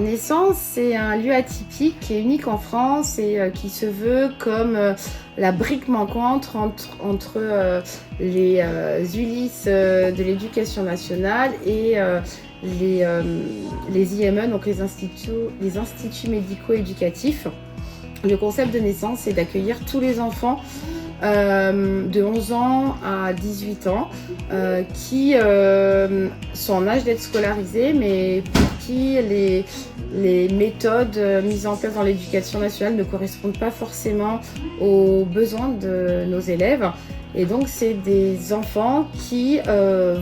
Naissance, c'est un lieu atypique qui est unique en France et qui se veut comme la brique manquante entre les ULIS de l'éducation nationale et les IME, donc les instituts médico-éducatifs. Le concept de Naissance, c'est d'accueillir tous les enfants de 11 ans à 18 ans qui sont en âge d'être scolarisés, mais pour qui les méthodes mises en place dans l'éducation nationale ne correspondent pas forcément aux besoins de nos élèves. Et donc, c'est des enfants qui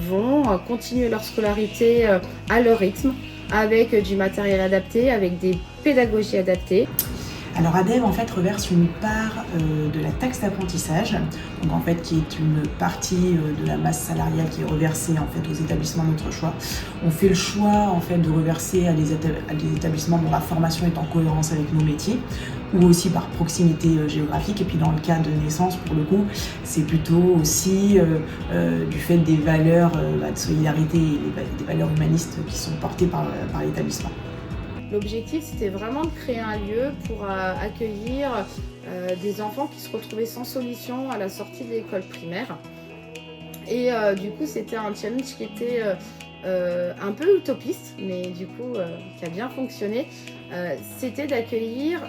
vont continuer leur scolarité à leur rythme, avec du matériel adapté, avec des pédagogies adaptées. Alors ADEV en fait reverse une part de la taxe d'apprentissage, donc en fait qui est une partie de la masse salariale qui est reversée en fait aux établissements de notre choix. On fait le choix en fait de reverser à des établissements dont la formation est en cohérence avec nos métiers, ou aussi par proximité géographique. Et puis dans le cas de Naissance, pour le coup, c'est plutôt aussi du fait des valeurs de solidarité et des valeurs humanistes qui sont portées par l'établissement. L'objectif, c'était vraiment de créer un lieu pour accueillir des enfants qui se retrouvaient sans solution à la sortie de l'école primaire. Et du coup, c'était un challenge qui était un peu utopiste, mais du coup, qui a bien fonctionné. C'était d'accueillir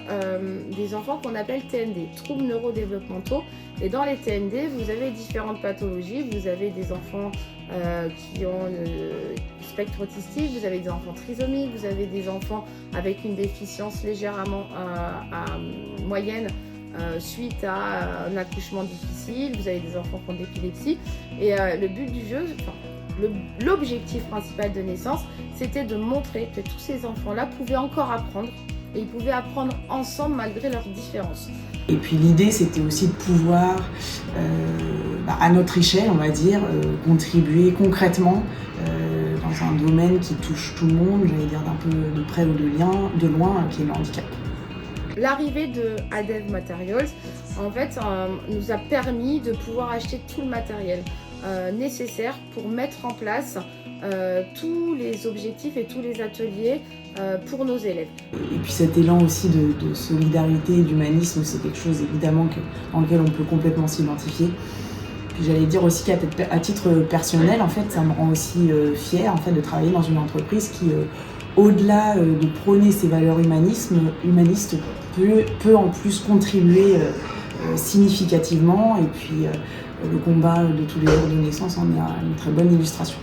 des enfants qu'on appelle TND, troubles neurodéveloppementaux. Et dans les TND, vous avez différentes pathologies. Vous avez des enfants qui ont le spectre autistique, vous avez des enfants trisomiques, vous avez des enfants avec une déficience légèrement moyenne suite à un accouchement difficile, vous avez des enfants qui ont de l'épilepsie. Et le but du jeu, l'objectif principal de Naissance, c'était de montrer que tous ces enfants-là pouvaient encore apprendre, et ils pouvaient apprendre ensemble malgré leurs différences. Et puis l'idée, c'était aussi de pouvoir, à notre échelle, on va dire, contribuer concrètement dans un domaine qui touche tout le monde, j'allais dire d'un peu de près ou de loin, qui est le handicap. L'arrivée de ADEV Materials, en fait, nous a permis de pouvoir acheter tout le matériel nécessaire pour mettre en place tous les objectifs et tous les ateliers pour nos élèves. Et puis cet élan aussi de solidarité et d'humanisme, c'est quelque chose évidemment dans lequel on peut complètement s'identifier. Puis j'allais dire aussi qu'à titre personnel, en fait, ça me rend aussi fière en fait, de travailler dans une entreprise qui, au-delà de prôner ses valeurs humanistes, peut en plus contribuer significativement. Et puis le combat de tous les jours de Naissance en est une très bonne illustration.